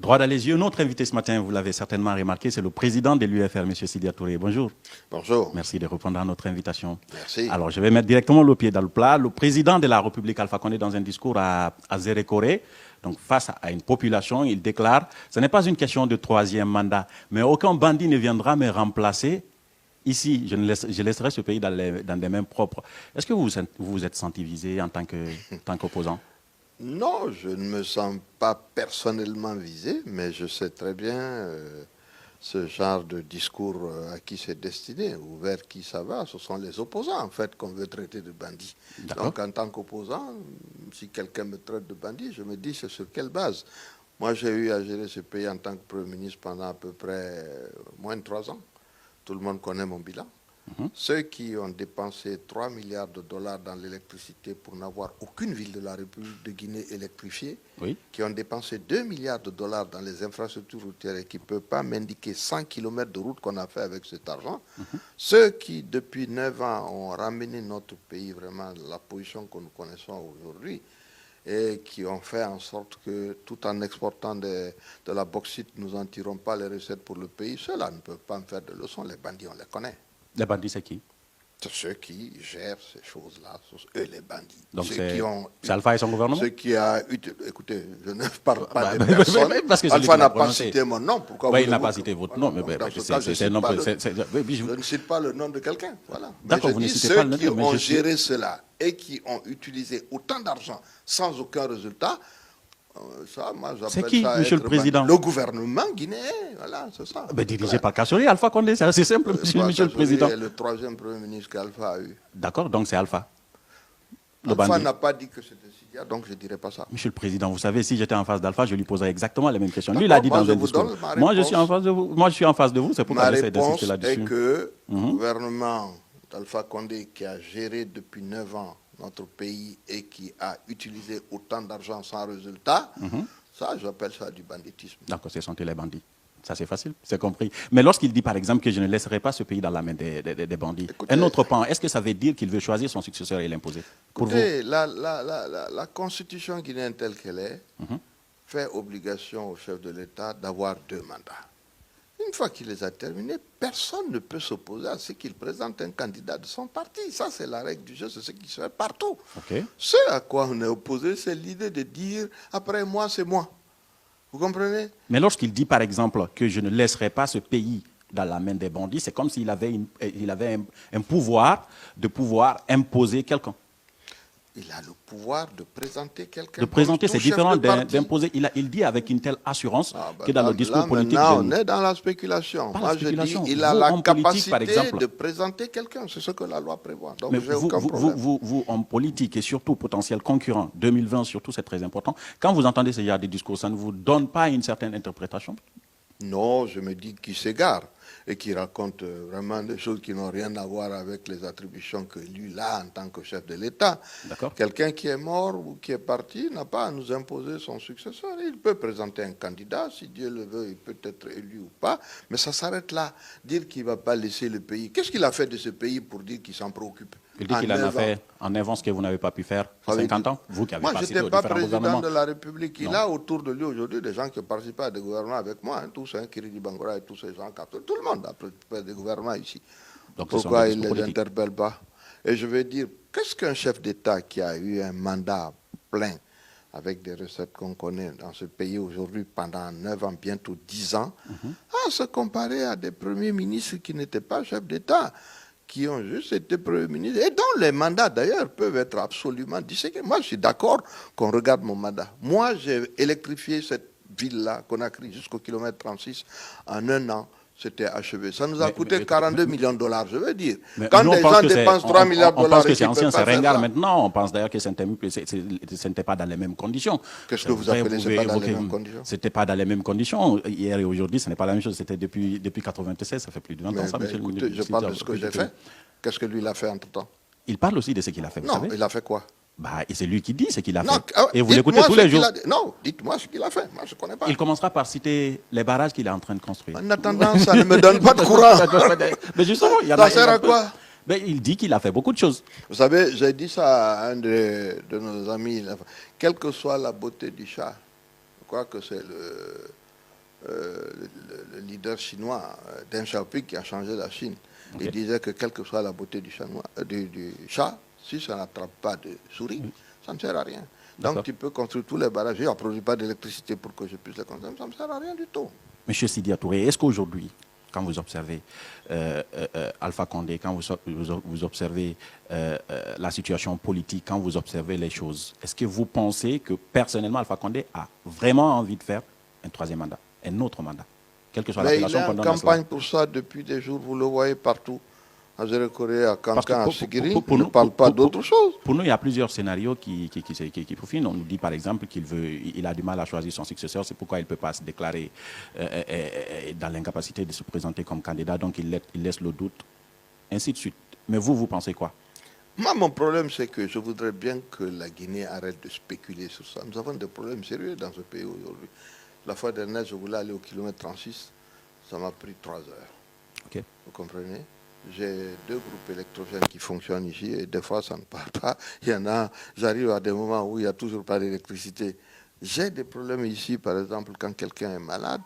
Droit dans les yeux, notre invité ce matin, vous l'avez certainement remarqué, c'est le président de l'UFR, M. Sidia Touré. Bonjour. Bonjour. Merci de répondre à notre invitation. Merci. Alors, je vais mettre directement le pied dans le plat. Le président de la République, Alpha Condé, dans un discours à Zérékoré, donc face à une population, il déclare « Ce n'est pas une question de troisième mandat, mais aucun bandit ne viendra me remplacer. Ici, je laisserai ce pays dans des mains propres. » Est-ce que vous vous êtes senti visé en tant qu'opposant? Non, je ne me sens pas personnellement visé, mais je sais très bien ce genre de discours à qui c'est destiné, ou vers qui ça va. Ce sont les opposants, en fait, qu'on veut traiter de bandits. Donc, en tant qu'opposant, si quelqu'un me traite de bandit, je me dis, c'est sur quelle base? Moi, j'ai eu à gérer ce pays en tant que Premier ministre pendant à peu près moins de 3 ans. Tout le monde connaît mon bilan. Ceux qui ont dépensé 3 milliards de dollars dans l'électricité pour n'avoir aucune ville de la République de Guinée électrifiée, qui ont dépensé 2 milliards de dollars dans les infrastructures routières et qui ne peuvent pas m'indiquer 100 km de route qu'on a fait avec cet argent, ceux qui, depuis 9 ans, ont ramené notre pays vraiment à la position que nous connaissons aujourd'hui, et qui ont fait en sorte que, tout en exportant de la bauxite, nous n'en tirons pas les recettes pour le pays, ceux-là ne peuvent pas me faire de leçons. Les bandits, on les connaît. Les bandits, c'est qui? C'est ceux qui gèrent ces choses-là, eux les bandits. Donc c'est Alpha et son gouvernement? Ceux qui a écoutez, je ne parle pas de personne. Parce que Alpha n'a pas cité mon nom. Pourquoi il n'a pas cité votre nom. Je ne cite pas le nom de quelqu'un. Voilà. D'accord, vous ne citez pas le nom. Ceux qui ont géré cela et qui ont utilisé autant d'argent sans aucun résultat, ça, moi, c'est qui, Monsieur le Président? Le gouvernement guinéen, voilà, c'est ça. Dirigé par Kassori, Alpha Condé, c'est assez simple, Monsieur le Président. C'est le 3e Premier ministre qu'Alpha a eu. D'accord, donc c'est Alpha. Alpha n'a pas dit que c'était Sidia, donc je ne dirais pas ça. Monsieur le Président, vous savez, si j'étais en face d'Alpha, je lui poserais exactement les mêmes questions. Lui, il a dit dans un discours. Moi, je suis en face de vous. Moi, je suis en face de vous, c'est pourquoi j'essaie d'insister là-dessus. Ma réponse est que le gouvernement d'Alpha Condé, qui a géré depuis 9 ans notre pays et qui a utilisé autant d'argent sans résultat, ça, j'appelle ça du banditisme. D'accord, c'est sentir les bandits. Ça, c'est facile, c'est compris. Mais lorsqu'il dit, par exemple, que je ne laisserai pas ce pays dans la main des bandits, écoutez, un autre pan, est-ce que ça veut dire qu'il veut choisir son successeur et l'imposer? Écoutez, la constitution guinéenne telle qu'elle est fait obligation au chef de l'État d'avoir 2 mandats. Une fois qu'il les a terminés, personne ne peut s'opposer à ce qu'il présente un candidat de son parti. Ça, c'est la règle du jeu, c'est ce qui se fait partout. Ce à quoi on est opposé, c'est l'idée de dire « après moi, c'est moi ». Vous comprenez? Mais lorsqu'il dit, par exemple, que je ne laisserai pas ce pays dans la main des bandits, c'est comme s'il avait, un pouvoir de pouvoir imposer quelqu'un. Il a le pouvoir de présenter quelqu'un. De présenter, c'est différent d'imposer. Il dit avec une telle assurance que dans le discours politique... on est dans la spéculation. Moi, je dis il a la capacité de présenter quelqu'un. C'est ce que la loi prévoit. Donc, mais vous, en politique et surtout potentiel concurrent, 2020 surtout, c'est très important. Quand vous entendez ce genre de discours, ça ne vous donne pas une certaine interprétation? Non, je me dis qu'il s'égare et qu'il raconte vraiment des choses qui n'ont rien à voir avec les attributions que lui a en tant que chef de l'État. Quelqu'un qui est mort ou qui est parti n'a pas à nous imposer son successeur. Il peut présenter un candidat, si Dieu le veut, il peut être élu ou pas, mais ça s'arrête là. Dire qu'il ne va pas laisser le pays. Qu'est-ce qu'il a fait de ce pays pour dire qu'il s'en préoccupe? Il dit qu'il en a fait en avant ce que vous n'avez pas pu faire en 50 ans. Vous qui avez moi, je n'étais pas président de la République. Il a autour de lui aujourd'hui des gens qui participent à des gouvernements avec moi. Tous, Kiridi Bangora et tous ces gens. Tout le monde a participé à des gouvernements ici. Donc, pourquoi il ne les interpelle pas? Et je vais dire, qu'est-ce qu'un chef d'État qui a eu un mandat plein avec des recettes qu'on connaît dans ce pays aujourd'hui pendant 9 ans, bientôt 10 ans, à se comparer à des premiers ministres qui n'étaient pas chefs d'État, qui ont juste été premiers ministres, et dont les mandats d'ailleurs peuvent être absolument disséqués. Moi, je suis d'accord qu'on regarde mon mandat. Moi, j'ai électrifié cette ville-là, Conakry, jusqu'au kilomètre 36, en 1 an. C'était achevé. Ça nous a coûté 42 millions de dollars, je veux dire. Quand des gens dépensent 3 milliards de dollars... On pense que c'est ancien, c'est ringard maintenant. On pense d'ailleurs que ce n'était pas dans les mêmes conditions. Qu'est-ce que vous appelez ce pas dans les mêmes conditions? C'était pas dans les mêmes conditions. Hier et aujourd'hui, ce n'est pas la même chose. C'était depuis 1996, ça fait plus de 20 ans. Ça, monsieur le ministre. Je parle de ce que j'ai fait. Qu'est-ce que lui, il a fait entre-temps? Il parle aussi de ce qu'il a fait, vous savez. Non, il a fait quoi? Et c'est lui qui dit ce qu'il a fait. Non, et vous l'écoutez tous les jours. Non, dites-moi ce qu'il a fait. Moi, je ne connais pas. Il commencera par citer les barrages qu'il est en train de construire. En attendant, ça ne me donne pas de courant. Mais justement, ça sert à quoi? Il dit qu'il a fait beaucoup de choses. Vous savez, j'ai dit ça à un de nos amis. Quelle que soit la beauté du chat, je crois que c'est le leader chinois, Deng Xiaoping, qui a changé la Chine. Ok. Il disait que quelle que soit la beauté du chat, si ça n'attrape pas de souris, ça ne sert à rien. D'accord. Donc tu peux construire tous les barrages. Je ne produis pas d'électricité pour que je puisse les consommer. Ça ne me sert à rien du tout. Monsieur Sidia Touré, est-ce qu'aujourd'hui, quand vous observez Alpha Condé, quand vous observez la situation politique, quand vous observez les choses, est-ce que vous pensez que personnellement Alpha Condé a vraiment envie de faire un troisième mandat, un autre mandat, quelle que soit Mais il l'appellation est qu'on en donne à cela? campagne pour ça depuis des jours. Vous le voyez partout. À Zérekoré, à Parce que Kankan, à pour- Sigiri, pour- pour il ne nous- parle pas pour- d'autre chose. Pour nous, il y a plusieurs scénarios qui peaufinent. On nous dit par exemple qu'il a du mal à choisir son successeur, c'est pourquoi il ne peut pas se déclarer dans l'incapacité de se présenter comme candidat, donc il laisse le doute, ainsi de suite. Mais vous pensez quoi? Moi, mon problème, c'est que je voudrais bien que la Guinée arrête de spéculer sur ça. Nous avons des problèmes sérieux dans ce pays aujourd'hui. La fois dernière, je voulais aller au kilomètre 36. Ça m'a pris 3 heures. Ok. Vous comprenez? J'ai 2 groupes électrogènes qui fonctionnent ici et des fois, ça ne part pas. Il y en a, j'arrive à des moments où il n'y a toujours pas d'électricité. J'ai des problèmes ici, par exemple, quand quelqu'un est malade,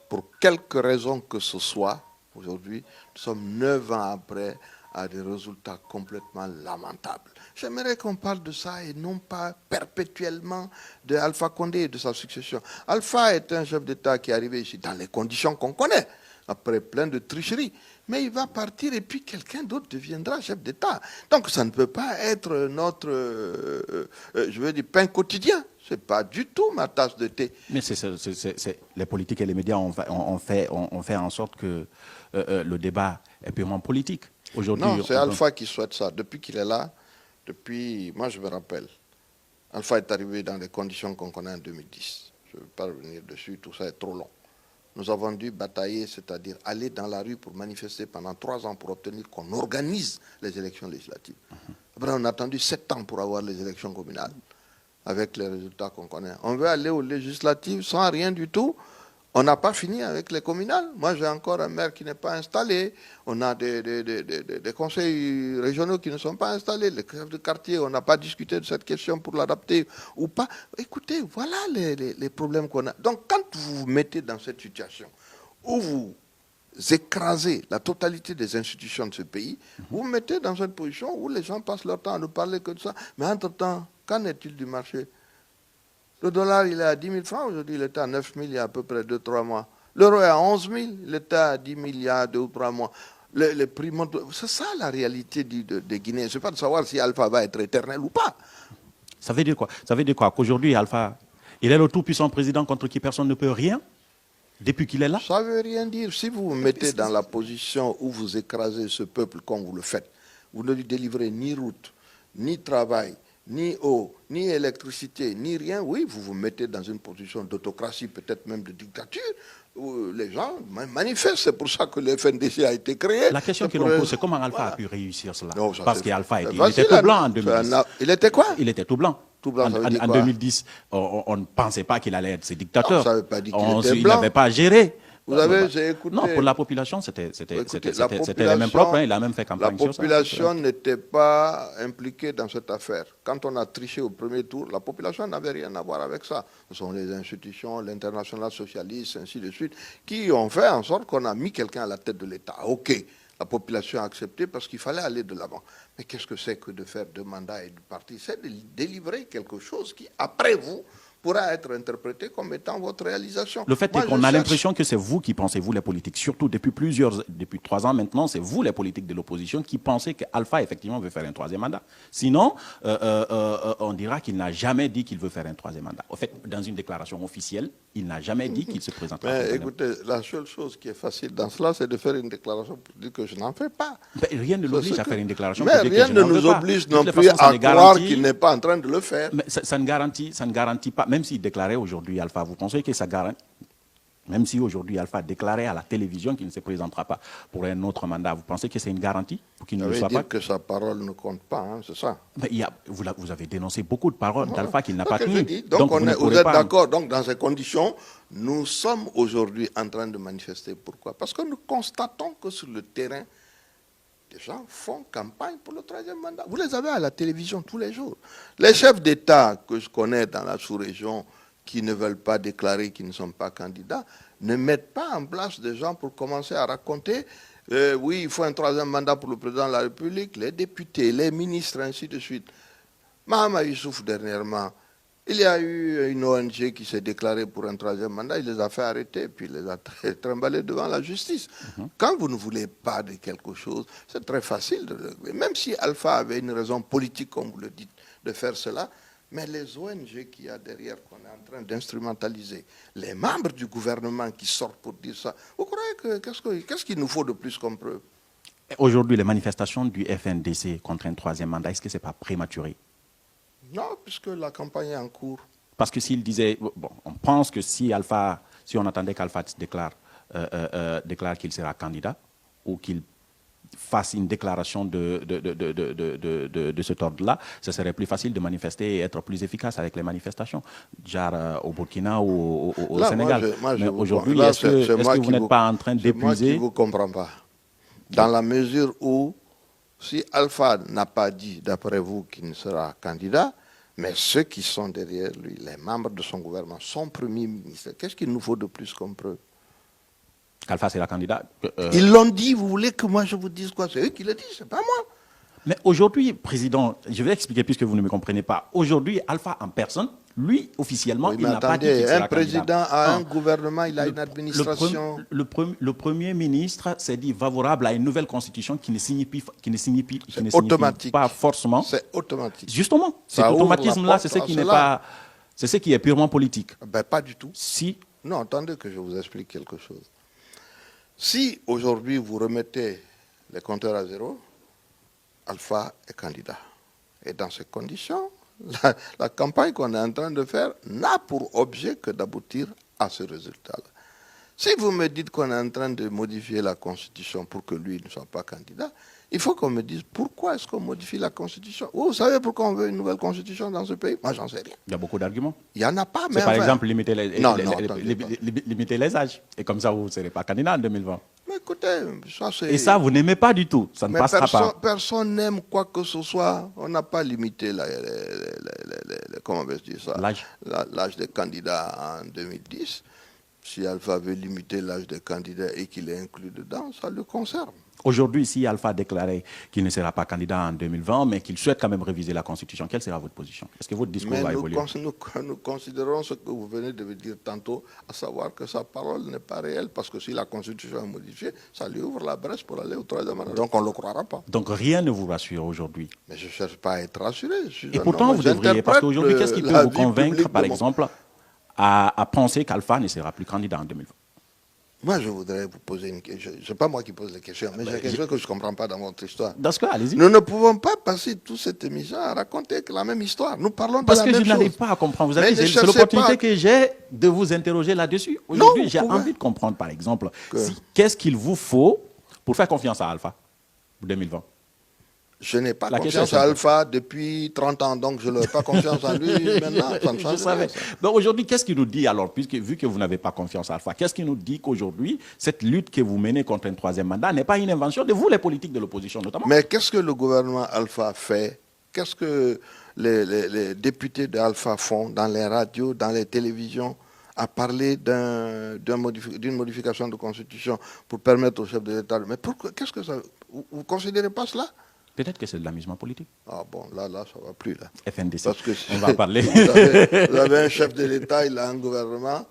pour quelque raison que ce soit, aujourd'hui, nous sommes 9 ans après, à des résultats complètement lamentables. J'aimerais qu'on parle de ça et non pas perpétuellement de Alpha Condé et de sa succession. Alpha est un chef d'État qui est arrivé ici dans les conditions qu'on connaît, après plein de tricheries. Mais il va partir et puis quelqu'un d'autre deviendra chef d'État. Donc ça ne peut pas être notre, je veux dire, pain quotidien. Ce n'est pas du tout ma tasse de thé. Mais les politiques et les médias ont fait en sorte que le débat est purement politique. Aujourd'hui, Non, c'est Alpha qui souhaite ça. Depuis qu'il est là, moi je me rappelle, Alpha est arrivé dans les conditions qu'on connaît en 2010. Je ne veux pas revenir dessus, tout ça est trop long. Nous avons dû batailler, c'est-à-dire aller dans la rue pour manifester pendant 3 ans pour obtenir qu'on organise les élections législatives. Après, on a attendu 7 ans pour avoir les élections communales, avec les résultats qu'on connaît. On veut aller aux législatives sans rien du tout. On n'a pas fini avec les communales. Moi, j'ai encore un maire qui n'est pas installé. On a des conseils régionaux qui ne sont pas installés. Les chefs de quartier, on n'a pas discuté de cette question pour l'adapter ou pas. Écoutez, voilà les problèmes qu'on a. Donc, quand vous vous mettez dans cette situation où vous écrasez la totalité des institutions de ce pays, vous vous mettez dans une position où les gens passent leur temps à ne parler que de ça. Mais entre-temps, qu'en est-il du marché ? Le dollar, il est à 10 000 francs. Aujourd'hui, il était à 9 000 il y a à peu près 2-3 mois. L'euro est à 11 000. Il était à 10 000 il y a 2 ou 3 mois. Les prix montent. C'est ça la réalité des Guinéens. Ce n'est pas de savoir si Alpha va être éternel ou pas. ça veut dire quoi? Ça veut dire quoi? Qu'aujourd'hui, Alpha, il est le tout-puissant président contre qui personne ne peut rien depuis qu'il est là? Ça ne veut rien dire. Si vous vous mettez dans la position où vous écrasez ce peuple comme vous le faites, vous ne lui délivrez ni route, ni travail, ni eau, ni électricité, ni rien, oui, vous vous mettez dans une position d'autocratie, peut-être même de dictature, où les gens manifestent. C'est pour ça que le FNDC a été créé. La question que l'on pose, c'est comment Alpha a pu réussir cela? Non, ça, Parce c'est qu'Alpha il facile, était tout blanc en 2010. Il était quoi? Il était tout blanc. Tout blanc, ça veut dire En quoi? 2010, on ne pensait pas qu'il allait être ce dictateur. Non, ça veut pas dire qu'il était Il blanc. n'avait pas géré. Vous avez, j'ai écouté. Non, pour la population, c'était Écoutez, les mêmes propres. Hein, il a même fait campagne sur ça. La population n'était pas impliquée dans cette affaire. Quand on a triché au premier tour, la population n'avait rien à voir avec ça. Ce sont les institutions, l'international socialiste, ainsi de suite, qui ont fait en sorte qu'on a mis quelqu'un à la tête de l'État. OK, la population a accepté parce qu'il fallait aller de l'avant. Mais qu'est-ce que c'est que de faire 2 mandats et de partir? C'est de délivrer quelque chose qui, après vous, pourra être interprété comme étant votre réalisation. Le fait est qu'on a l'impression que c'est vous qui pensez, vous les politiques, surtout depuis 3 ans maintenant, c'est vous les politiques de l'opposition qui pensez qu'Alpha effectivement veut faire un 3e mandat. Sinon, on dira qu'il n'a jamais dit qu'il veut faire un 3e mandat. En fait, dans une déclaration officielle, il n'a jamais dit qu'il se présentera. Mais écoutez, la seule chose qui est facile dans cela, c'est de faire une déclaration pour dire que je n'en fais pas. Mais rien ne l'oblige à faire une déclaration. Mais rien ne nous oblige non plus à croire qu'il n'est pas en train de le faire. Mais ça ne garantit pas. Même s'il déclarait aujourd'hui Alpha, vous pensez que ça garantit? Même si aujourd'hui Alpha déclarait à la télévision qu'il ne se présentera pas pour un autre mandat, vous pensez que c'est une garantie pour qu'il ne le soit pas? Ça veut dire que sa parole ne compte pas, hein, c'est ça. Mais vous avez dénoncé beaucoup de paroles d'Alpha qu'il n'a pas tenues. Donc vous êtes d'accord. Donc dans ces conditions, nous sommes aujourd'hui en train de manifester. Pourquoi? Parce que nous constatons que sur le terrain, les gens font campagne pour le 3e mandat. Vous les avez à la télévision tous les jours. Les chefs d'État que je connais dans la sous-région qui ne veulent pas déclarer qu'ils ne sont pas candidats, ne mettent pas en place des gens pour commencer à raconter oui, il faut un troisième mandat pour le président de la République, les députés, les ministres, ainsi de suite. Mahama Youssouf, dernièrement, il y a eu une ONG qui s'est déclarée pour un troisième mandat, il les a fait arrêter, puis il les a trimballés devant la justice. Quand vous ne voulez pas de quelque chose, c'est très facile de régler. Même si Alpha avait une raison politique, comme vous le dites, de faire cela, mais les ONG qu'il y a derrière, qu'on est en train d'instrumentaliser, les membres du gouvernement qui sortent pour dire ça, vous croyez que qu'est-ce qu'il nous faut de plus comme preuve? Aujourd'hui, les manifestations du FNDC contre un troisième mandat, est-ce que ce n'est pas prématuré? Non, puisque la campagne est en cours. Parce que s'il disait, bon, on pense que si on attendait qu'Alpha déclare qu'il sera candidat, ou qu'il fasse une déclaration de cet ordre-là, ce serait plus facile de manifester et être plus efficace avec les manifestations, genre au Burkina ou au Sénégal. Mais aujourd'hui, est-ce que vous n'êtes pas en train d'épuiser? C'est moi qui ne vous comprends pas. Dans la mesure où, si Alpha n'a pas dit, d'après vous, qu'il ne sera candidat, mais ceux qui sont derrière lui, les membres de son gouvernement, son premier ministre, qu'est-ce qu'il nous faut de plus comme preuve? Alpha sera candidat. Ils l'ont dit, vous voulez que moi je vous dise quoi? C'est eux qui le disent, c'est pas moi. Mais aujourd'hui, Président, je vais expliquer puisque vous ne me comprenez pas. Aujourd'hui, Alpha en personne, lui, officiellement, oui, il n'a pas dit qu'il sera un président candidat. a un gouvernement, il a une administration. Le Premier ministre s'est dit favorable à une nouvelle constitution qui ne signifie automatique. Pas forcément. C'est automatique. Justement, cet automatisme-là, c'est ce qui n'est pas... C'est ce qui est purement politique. Ben, pas du tout. Si... Non, attendez que je vous explique quelque chose. Si aujourd'hui vous remettez les compteurs à zéro, Alpha est candidat. Et dans ces conditions, la campagne qu'on est en train de faire n'a pour objet que d'aboutir à ce résultat-là. Si vous me dites qu'on est en train de modifier la Constitution pour que lui ne soit pas candidat, il faut qu'on me dise pourquoi est-ce qu'on modifie la Constitution. Vous savez pourquoi on veut une nouvelle Constitution dans ce pays? Moi, j'en sais rien. Il y a beaucoup d'arguments. Il n'y en a pas, mais par exemple limiter les âges. Et comme ça, vous ne serez pas candidat en 2020. Mais écoutez, ça c'est... Et ça, vous n'aimez pas du tout. Ça ne passera pas. Personne n'aime quoi que ce soit. On n'a pas limité comment on va dire ça? L'âge des candidats en 2010. Si Alpha veut limiter l'âge des candidats et qu'il est inclus dedans, ça le concerne. Aujourd'hui, si Alpha a déclaré qu'il ne sera pas candidat en 2020, mais qu'il souhaite quand même réviser la Constitution, quelle sera votre position? Est-ce que votre discours va évoluer? Nous considérons ce que vous venez de me dire tantôt, à savoir que sa parole n'est pas réelle, parce que si la Constitution est modifiée, ça lui ouvre la brèche pour aller au troisième mandat. Donc on ne le croira pas. Donc rien ne vous rassure aujourd'hui? Mais je ne cherche pas à être rassuré. Et pourtant, vous devriez, parce qu'aujourd'hui, qu'est-ce qui peut vous convaincre, par exemple, à penser qu'Alpha ne sera plus candidat en 2020? Moi, je voudrais vous poser une question. Ce n'est pas moi qui pose les questions, mais j'ai quelque chose que je ne comprends pas dans votre histoire. Dans ce cas, allez-y. Nous ne pouvons pas passer toute cette émission à raconter la même histoire. Nous parlons de la même chose. Parce que je n'arrive pas à comprendre. Vous avez dit, c'est l'opportunité que j'ai de vous interroger là-dessus. Aujourd'hui, j'ai envie de comprendre, par exemple, qu'est-ce qu'il vous faut pour faire confiance à Alpha pour 2020? Je n'ai pas confiance à Alpha depuis 30 ans, donc je n'ai pas confiance en lui maintenant. Ça ne change rien. Donc aujourd'hui, qu'est-ce qu'il nous dit alors, vu que vous n'avez pas confiance à Alpha, qu'est-ce qu'il nous dit qu'aujourd'hui, cette lutte que vous menez contre un troisième mandat n'est pas une invention de vous, les politiques de l'opposition notamment? Mais qu'est-ce que le gouvernement Alpha fait? Qu'est-ce que les députés d'Alpha font dans les radios, dans les télévisions, à parler d'une modification de constitution pour permettre au chef de l'État? Mais pourquoi? Qu'est-ce que ça... Vous ne considérez pas cela? Peut-être que c'est de l'amusement politique. Ah bon, là, ça ne va plus. Là. FNDC, parce que on va parler. Vous avez un chef de l'État, il a un gouvernement.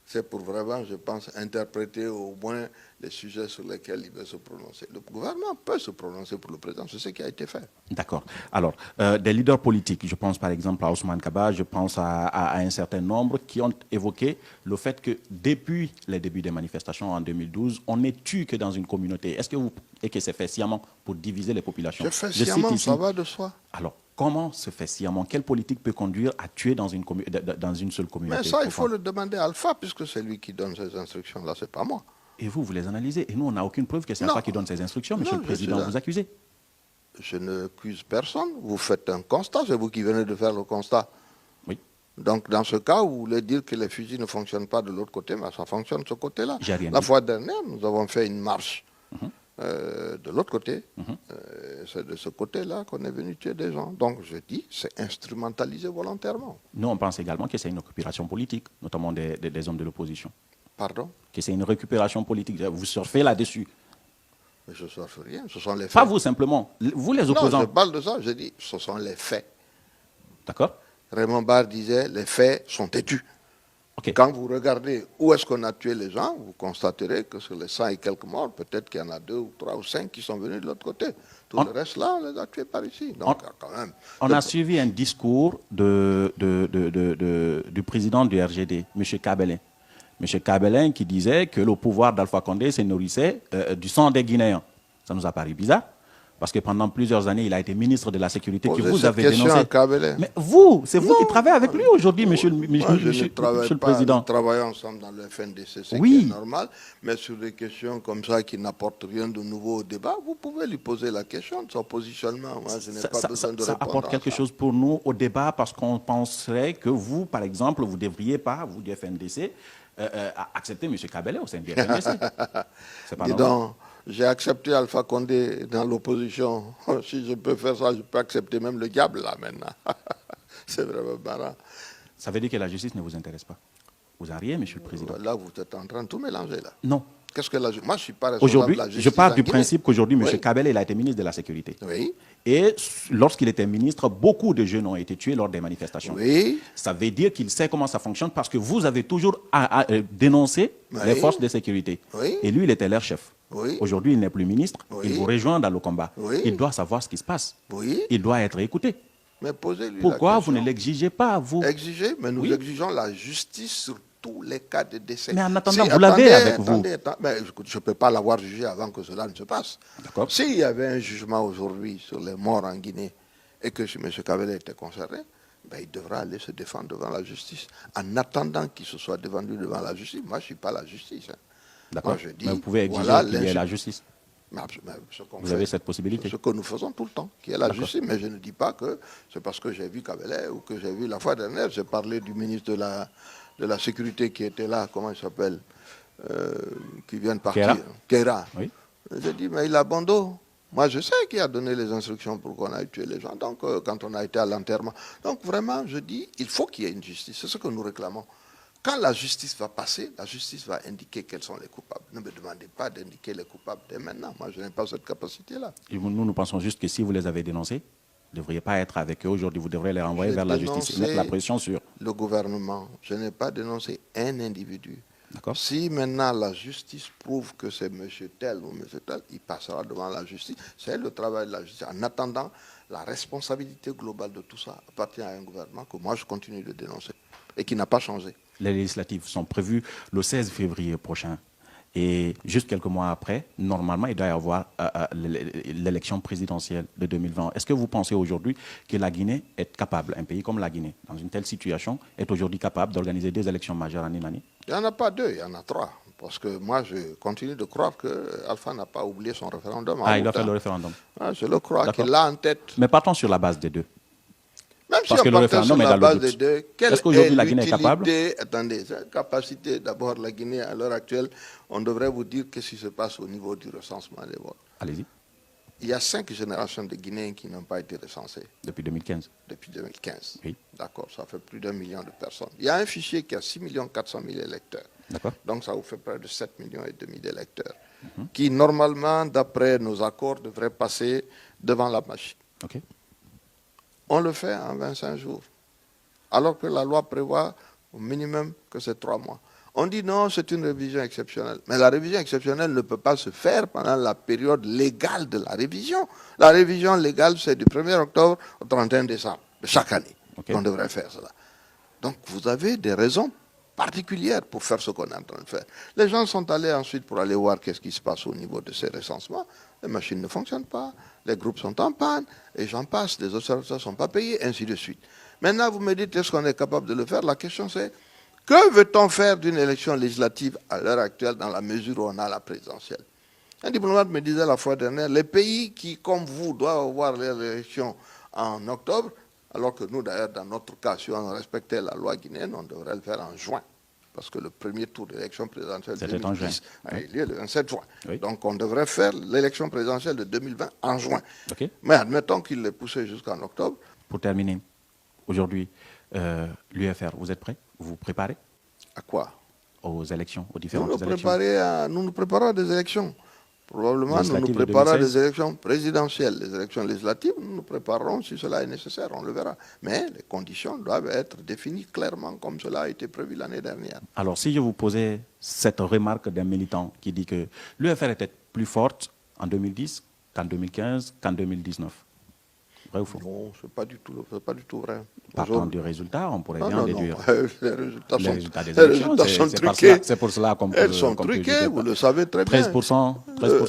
C'est pour vraiment, je pense, interpréter au moins les sujets sur lesquels il veut se prononcer. Le gouvernement peut se prononcer pour le président, c'est ce qui a été fait. D'accord. Alors, des leaders politiques, je pense par exemple à Ousmane Kaba, je pense à un certain nombre qui ont évoqué le fait que depuis les débuts des manifestations en 2012, on n'est tué que dans une communauté. Est-ce que et que c'est fait sciemment pour diviser les populations? Je fais sciemment, ça va de soi. Alors, comment se fait sciemment? Quelle politique peut conduire à tuer dans une seule communauté? Mais ça, il faut le demander à Alpha, puisque c'est lui qui donne ces instructions-là, c'est pas moi. Et vous les analysez. Et nous, on n'a aucune preuve que c'est Alpha qui donne ces instructions, Monsieur le Président, vous accusez. Je n'accuse personne. Vous faites un constat, c'est vous qui venez de faire le constat. Oui. Donc, dans ce cas, vous voulez dire que les fusils ne fonctionnent pas de l'autre côté, mais ça fonctionne de ce côté-là. J'ai rien La dit. fois dernière, nous avons fait une marche de l'autre côté. C'est de ce côté-là qu'on est venu tuer des gens. Donc je dis, c'est instrumentalisé volontairement. Nous, on pense également que c'est une récupération politique, notamment des hommes de l'opposition. Pardon? Que c'est une récupération politique. Vous surfez là-dessus. Mais je ne surfe rien, ce sont les faits. Pas vous simplement, vous les opposants. Non, je parle de ça, je dis, ce sont les faits. D'accord? Raymond Barre disait, les faits sont têtus. Ok. Quand vous regardez où est-ce qu'on a tué les gens, vous constaterez que sur les 100 et quelques morts, peut-être qu'il y en a 2 ou 3 ou 5 qui sont venus de l'autre côté. Tout le reste là, on les a tués par ici. Donc, quand même. On a suivi un discours du président du RGD, M. Kabelin. M. Kabelin qui disait que le pouvoir d'Alpha Condé se nourrissait du sang des Guinéens. Ça nous a paru bizarre, parce que pendant plusieurs années, il a été ministre de la Sécurité que vous avez dénoncé. Mais vous, c'est vous qui travaillez avec lui aujourd'hui, monsieur le Président. Nous travaillons ensemble dans le FNDC, c'est normal, mais sur des questions comme ça qui n'apportent rien de nouveau au débat, vous pouvez lui poser la question de son positionnement. Moi, je n'ai pas besoin de répondre. Ça apporte quelque chose pour nous au débat, parce qu'on penserait que vous, par exemple, vous ne devriez pas, vous du FNDC, accepter M. Kabelin au sein du FNDC. C'est pas normal. J'ai accepté Alpha Condé dans l'opposition. Si je peux faire ça, je peux accepter même le diable là maintenant. C'est vraiment marrant. Ça veut dire que la justice ne vous intéresse pas? Vous en riez, Monsieur le Président? Là, vous êtes en train de tout mélanger là. Non. Qu'est-ce que la justice? Moi, je ne suis pas responsable de la justice. Je pars du principe qu'aujourd'hui, M. Kabelin, il a été ministre de la Sécurité. Oui. Et lorsqu'il était ministre, beaucoup de jeunes ont été tués lors des manifestations. Oui. Ça veut dire qu'il sait comment ça fonctionne, parce que vous avez toujours dénoncé les forces de sécurité. Oui. Et lui, il était leur chef. Oui. Aujourd'hui, il n'est plus ministre. Oui. Il vous rejoint dans le combat. Oui. Il doit savoir ce qui se passe. Oui. Il doit être écouté. Mais posez-lui Pourquoi la vous ne l'exigez pas, vous? Exiger, mais nous exigeons la justice sur tous les cas de décès. Mais en attendant, vous l'avez avec vous. Mais, écoute, je ne peux pas l'avoir jugé avant que cela ne se passe. D'accord. S'il y avait un jugement aujourd'hui sur les morts en Guinée et que M. Kabelin était concerné, ben, il devra aller se défendre devant la justice. En attendant qu'il se soit défendu devant la justice, moi je ne suis pas la justice. Hein. D'accord. Je dis, mais vous pouvez exiger voilà, qu'il y ait la justice. Vous avez cette possibilité. Ce que nous faisons tout le temps, qui est la justice. Mais je ne dis pas que c'est parce que j'ai vu Kabelin ou que j'ai vu la fois dernière, j'ai parlé du ministre de la Sécurité qui était là, comment il s'appelle, qui vient de partir. Kera. Oui. J'ai dit, mais il a bon dos. Moi, je sais qui a donné les instructions pour qu'on aille tuer les gens. Donc, quand on a été à l'enterrement. Donc, vraiment, je dis, il faut qu'il y ait une justice. C'est ce que nous réclamons. Quand la justice va passer, la justice va indiquer quels sont les coupables. Ne me demandez pas d'indiquer les coupables dès maintenant. Moi, je n'ai pas cette capacité-là. Nous pensons juste que si vous les avez dénoncés, vous ne devriez pas être avec eux aujourd'hui. Vous devrez les renvoyer vers la justice et mettre la pression sur le gouvernement. Je n'ai pas dénoncé un individu. Si maintenant la justice prouve que c'est M. tel ou M. tel, il passera devant la justice. C'est le travail de la justice. En attendant, la responsabilité globale de tout ça appartient à un gouvernement que moi je continue de dénoncer et qui n'a pas changé. Les législatives sont prévues le 16 février prochain. Et juste quelques mois après, normalement, il doit y avoir l'élection présidentielle de 2020. Est-ce que vous pensez aujourd'hui que la Guinée est capable, un pays comme la Guinée, dans une telle situation, est aujourd'hui capable d'organiser des élections majeures en une année? Il n'y en a pas deux, il y en a trois. Parce que moi, je continue de croire qu'Alpha n'a pas oublié son référendum. Il doit faire le référendum. Je le crois, qu'il l'a en tête. Mais partons sur la base des deux. Même si on partait sur la base des deux, quelle est qu'aujourd'hui la Guinée est capable? Attendez, cette capacité, d'abord, la Guinée, à l'heure actuelle, on devrait vous dire qu'est-ce qui se passe au niveau du recensement des votes. Allez-y. Il y a 5 générations de Guinéens qui n'ont pas été recensés. Depuis 2015. Depuis 2015. Oui. D'accord, ça fait plus d'1 million de personnes. Il y a un fichier qui a 6 400 000 électeurs. D'accord. Donc ça vous fait près de 7 millions et demi d'électeurs. Qui, normalement, d'après nos accords, devraient passer devant la machine. OK. On le fait en 25 jours. Alors que la loi prévoit au minimum que c'est 3 mois. On dit non, c'est une révision exceptionnelle. Mais la révision exceptionnelle ne peut pas se faire pendant la période légale de la révision. La révision légale, c'est du 1er octobre au 31 décembre de chaque année. Okay. On devrait faire cela. Donc vous avez des raisons particulières pour faire ce qu'on est en train de faire. Les gens sont allés ensuite pour aller voir qu'est-ce qui se passe au niveau de ces recensements. Les machines ne fonctionnent pas, les groupes sont en panne, et j'en passe, les observateurs ne sont pas payés, ainsi de suite. Maintenant, vous me dites, est-ce qu'on est capable de le faire? La question c'est, que veut-on faire d'une élection législative à l'heure actuelle dans la mesure où on a la présidentielle? Un diplomate me disait la fois dernière, les pays qui, comme vous, doivent avoir l'élection en octobre, alors que nous, d'ailleurs, dans notre cas, si on respectait la loi guinéenne, on devrait le faire en juin. parce que le premier tour de l'élection présidentielle de C'était en juin. 2010 a eu lieu le 27 juin. Oui. Donc on devrait faire l'élection présidentielle de 2020 en juin. Ok. Mais admettons qu'il l'ait poussé jusqu'en octobre. Pour terminer, aujourd'hui, l'UFR, vous êtes prêts? Vous vous préparez À quoi? aux élections, aux Nous différentes nous, élections? nous nous préparons à des élections. Probablement, nous nous Législatives de préparons à 2016. des élections présidentielles. Les élections législatives, nous nous préparerons si cela est nécessaire, on le verra. Mais les conditions doivent être définies clairement comme cela a été prévu l'année dernière. Alors, si je vous posais cette remarque d'un militant qui dit que l'UFR était plus forte en 2010 qu'en 2015, qu'en 2019, vrai ou faux? Non, ce n'est pas du tout vrai. Partant du résultat, on pourrait Ah, bien non, déduire. non. Les résultats Les sont, résultats des les élections, résultats sont c'est truqués. c'est pour cela qu'on peut... Elles sont qu'on peut truquées, juger. vous le savez très bien. 13%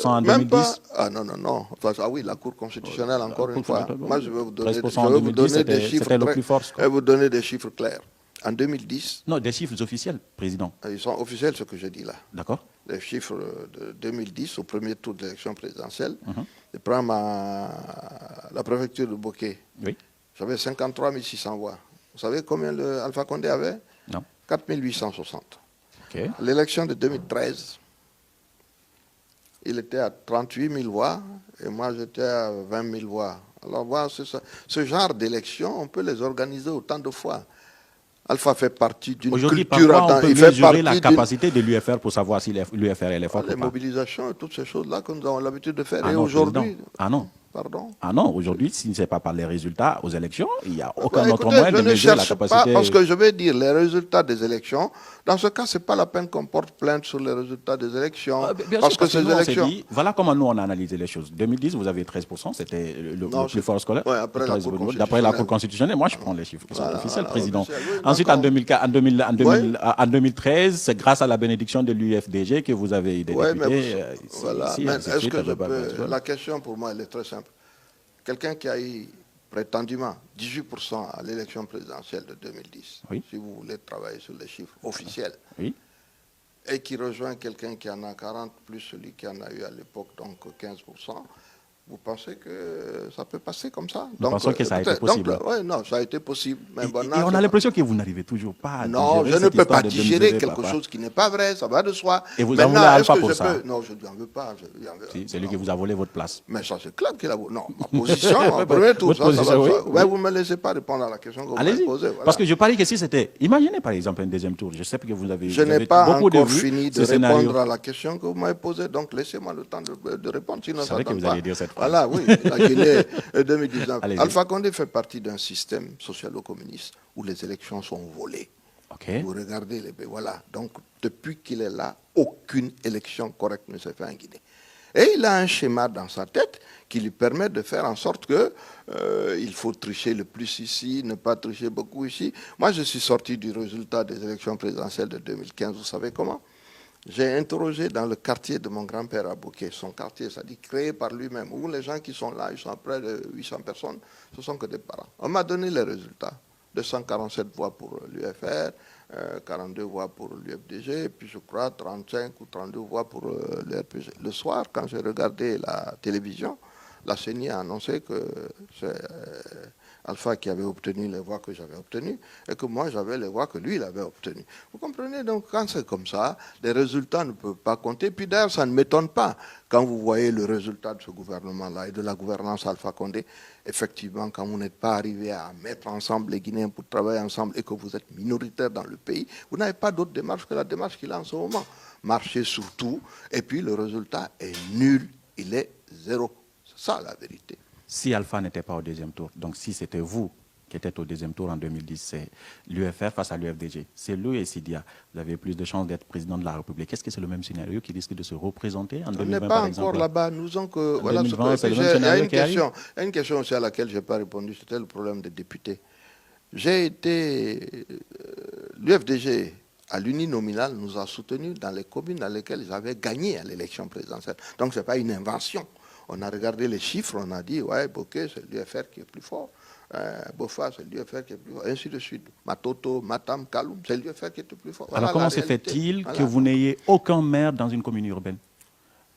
en Même 2010. pas. Ah non, non, non. Enfin, ah oui, la Cour constitutionnelle, encore une fois. Moi, je vais vous donner, 13% en 2010, des chiffres c'était le très- plus fort. je vais vous donner des chiffres clairs. En 2010, Non, des chiffres officiels, président. ils sont officiels, ce que je dis là. D'accord? Les chiffres de 2010, au premier tour de l'élection présidentielle, Mhm. je prends la préfecture de Bokeh. Oui? J'avais 53 600 voix. Vous savez combien le Alpha Condé avait? Non? 4 860. Ok. À l'élection de 2013, il était à 38 000 voix et moi j'étais à 20 000 voix. Alors voilà, ce genre d'élections, on peut les organiser autant de fois. Alpha fait partie d'une Aujourd'hui, culture. parfois, on peut il fait mesurer la partie capacité de l'UFR pour savoir si l'UFR est forte les ou pas. mobilisations et toutes ces choses-là que nous avons l'habitude de faire. Ah et non, aujourd'hui, président. Ah non. pardon. Ah non, aujourd'hui, si ce n'est pas par les résultats aux élections, il n'y a aucun Bah, autre écoutez, moyen je de ne mesurer la cherche pas, capacité. parce que je vais dire les résultats des élections. Dans ce cas, ce n'est pas la peine qu'on porte plainte sur les résultats des élections. Bien parce sûr, que ces nous, on s'est élections. dit, voilà comment nous on a analysé les choses. 2010, vous avez 13%, c'était le Non, plus fort scolaire. ouais, après la Cour D'après la constitutionnelle. Cour constitutionnelle, moi je prends les chiffres qui sont Voilà, officiels, voilà, président. officiel, oui, Ensuite, d'accord. en 2013, c'est grâce à la bénédiction de l'UFDG que vous avez eu des Oui, députés. mais voilà. Mais ainsi de est-ce suite, que je bah, peux... La question pour moi, elle est très simple. Quelqu'un qui a eu prétendument 18% à l'élection présidentielle de 2010, Oui. si vous voulez travailler sur les chiffres officiels, Oui. et qui rejoint quelqu'un qui en a 40 plus celui qui en a eu à l'époque, donc 15%, vous pensez que ça peut passer comme ça? Nous pensons que ça a été possible. Oui, non, ça a été possible. Mais Et maintenant, on a l'impression que vous n'arrivez toujours pas à non, digérer je ne cette peux histoire pas de digérer mesurer, quelque papa. chose qui n'est pas vrai, ça va de soi. Et vous en Maintenant, voulez à est-ce Alpha que pour je ça? peux... Non, je ne lui en veux pas. Je lui en veux... Si, c'est lui non. qui vous a volé votre place. Mais ça, c'est clair qu'il a... Non, ma position, en premier tour, Votre position, oui. Ouais, vous ne me laissez pas répondre à la question que vous m'avez Allez-y. posée. Voilà. Parce que je parie que si c'était... Imaginez par exemple un deuxième tour. Je sais que vous avez... Je vous n'ai avez pas beaucoup encore vues, fini de ce scénario. répondre à la question que vous m'avez posée, donc laissez-moi le temps de répondre, sinon Je ça savais que donne vous pas. alliez dire cette phrase. Voilà, oui, la Guinée 2019. Allez-y. Alpha Condé fait partie d'un système socialo-communiste où les élections sont volées. Ok. Vous regardez les pays, voilà. Donc, depuis qu'il est là, aucune élection correcte ne s'est faite en Guinée. Et il a un schéma dans sa tête qui lui permet de faire en sorte que il faut tricher le plus ici, ne pas tricher beaucoup ici. Moi, je suis sorti du résultat des élections présidentielles de 2015. Vous savez comment? J'ai interrogé dans le quartier de mon grand-père à Bokeh, son quartier, c'est-à-dire créé par lui-même, où les gens qui sont là, ils sont à près de 800 personnes, ce sont que des parents. On m'a donné les résultats. 247 voix pour l'UFR, 42 voix pour l'UFDG, puis je crois 35 ou 32 voix pour l'RPG. Le soir, quand j'ai regardé la télévision, la CENI a annoncé que c'est Alpha qui avait obtenu les voix que j'avais obtenues et que moi j'avais les voix que lui il avait obtenues. Vous comprenez? Donc quand c'est comme ça, les résultats ne peuvent pas compter. Puis d'ailleurs, ça ne m'étonne pas quand vous voyez le résultat de ce gouvernement-là et de la gouvernance Alpha Condé. Effectivement, quand vous n'êtes pas arrivé à mettre ensemble les Guinéens pour travailler ensemble et que vous êtes minoritaire dans le pays, vous n'avez pas d'autre démarche que la démarche qu'il a en ce moment. Marcher sur tout, et puis le résultat est nul, il est zéro. C'est ça la vérité. Si Alpha n'était pas au deuxième tour, donc si c'était vous qui étiez au deuxième tour en 2010, c'est l'UFR face à l'UFDG. C'est lui et Sidia. Vous avez plus de chances d'être président de la République. Est-ce que c'est le même scénario qui risque de se représenter en 2020, On n'est pas par encore exemple? là-bas. Nous avons que... Voilà, 2020, c'est le même il y a scénario une qui arrive. question. Il y a une question aussi à laquelle je n'ai pas répondu. C'était le problème des députés. J'ai été... L'UFDG, à l'uninominal, nous a soutenus dans les communes dans lesquelles ils avaient gagné à l'élection présidentielle. Donc, ce n'est pas une invention. On a regardé les chiffres, on a dit, ouais, Bokeh, c'est l'UFR qui est plus fort. Bofa, c'est l'UFR qui est plus fort. Ainsi de suite. Matoto, Matam, Kaloum, c'est l'UFR qui est le plus fort. Alors Voilà comment la se réalité. fait-il Voilà. que vous n'ayez aucun maire dans une commune urbaine?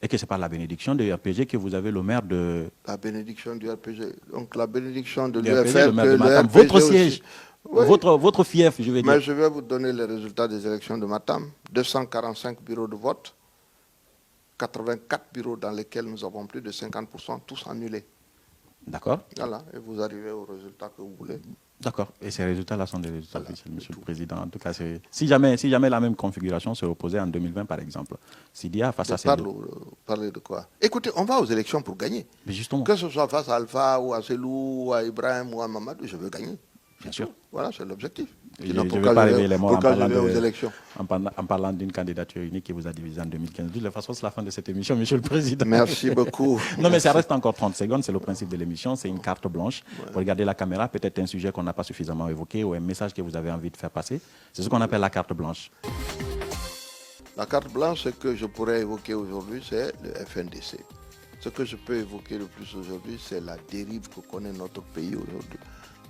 Et que c'est par la bénédiction de RPG que vous avez le maire de... La bénédiction du RPG. Donc la bénédiction de Du RPG, l'UFR, le maire que de Matam. le RPG Votre aussi. siège Oui. Votre fief, je vais dire. Mais je vais vous donner les résultats des élections de Matam. 245 bureaux de vote, 84 bureaux dans lesquels nous avons plus de 50%, tous annulés. D'accord. Voilà, et vous arrivez aux résultats que vous voulez. D'accord. Et ces résultats-là sont des résultats Voilà, officiels, Monsieur c'est le Président. En tout cas, si jamais la même configuration se reposait en 2020, par exemple, Sidia face à ces deux. Parlez de quoi? Écoutez, on va aux élections pour gagner. Mais justement, Que ce soit face à Alpha, ou à Selou, ou à Ibrahim, ou à Mamadou, je veux gagner. bien sûr. Voilà, c'est l'objectif. Je Sinon, ne vais pourquoi pas je réveiller les morts pourquoi je vais aux élections? en parlant d'une candidature unique qui vous a divisé en 2015. De toute façon, c'est la fin de cette émission, Monsieur le Président. Merci beaucoup. Non, mais ça reste encore 30 secondes. C'est le principe de l'émission. C'est une carte blanche. Vous regardez la caméra, peut-être un sujet qu'on n'a pas suffisamment évoqué ou un message que vous avez envie de faire passer. C'est ce qu'on appelle la carte blanche. La carte blanche, ce que je pourrais évoquer aujourd'hui, c'est le FNDC. Ce que je peux évoquer le plus aujourd'hui, c'est la dérive que connaît notre pays aujourd'hui.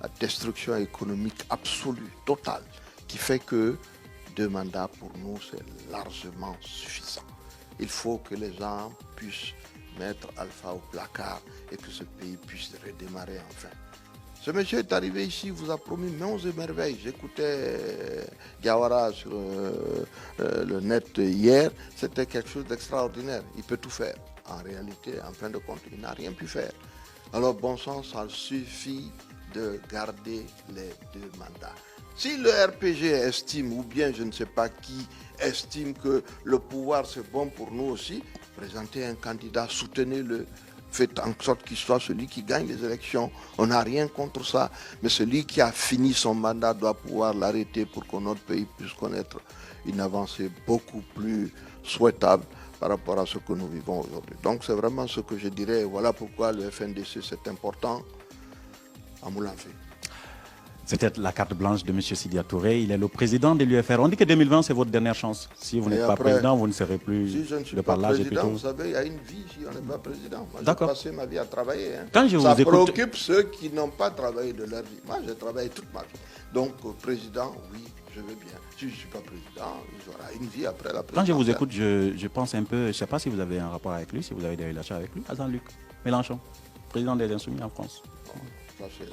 La destruction économique absolue, totale, qui fait que 2 mandats pour nous, c'est largement suffisant. Il faut que les gens puissent mettre Alpha au placard et que ce pays puisse redémarrer enfin. Ce monsieur est arrivé ici, vous a promis monts et merveilles. J'écoutais Diawara sur le net hier, c'était quelque chose d'extraordinaire. Il peut tout faire. En réalité, en fin de compte, il n'a rien pu faire. Alors, bon sang, ça suffit de garder les 2 mandats. Si le RPG estime, ou bien je ne sais pas qui estime que le pouvoir c'est bon pour nous aussi, présentez un candidat, soutenez-le, faites en sorte qu'il soit celui qui gagne les élections. On n'a rien contre ça, mais celui qui a fini son mandat doit pouvoir l'arrêter pour que notre pays puisse connaître une avancée beaucoup plus souhaitable par rapport à ce que nous vivons aujourd'hui. Donc c'est vraiment ce que je dirais. Voilà pourquoi le FNDC c'est important à Moulanfé. C'était la carte blanche de M. Sidia Touré. Il est le président de l'UFR. On dit que 2020, c'est votre dernière chance. Si vous n'êtes pas président, vous ne serez plus si je ne suis de pas parlage. président, vous savez, il y a une vie si on n'est pas président. Moi, j'ai passé ma vie à travailler. Hein. Quand je Ça vous écoute... préoccupe ceux qui n'ont pas travaillé de leur vie. Moi, j'ai travaillé toute ma vie. Donc, président, oui, je veux bien. Si je ne suis pas président, j'aurai une vie après la présidence. Quand je vous écoute, je pense un peu, je ne sais pas si vous avez un rapport avec lui, si vous avez des relations avec lui, à Jean-Luc Mélenchon, président des Insoumis en France. Ça, c'est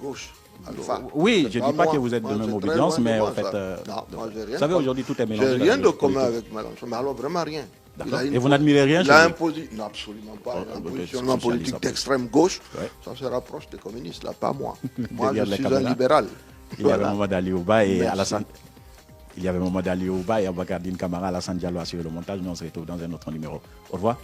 gauche. Alpha. Oui, je ne dis pas que vous êtes de même obédience, mais en fait, vous savez, aujourd'hui, tout est mélangé. J'ai rien de commun avec Mélenchon, mais alors vraiment rien. Et vous n'admirez rien Il a imposé, non, absolument pas. Il a un positionnement politique d'extrême gauche. Ça se rapproche des communistes, là, pas moi. Moi, je suis un libéral. Il y avait Mohamed Ali Ouba et Alassane. Il y avait Mohamed Ali Ouba et Abakardine Kamara, Alassane Diallo a assuré le montage. Nous, on se retrouve dans un autre numéro. Au revoir.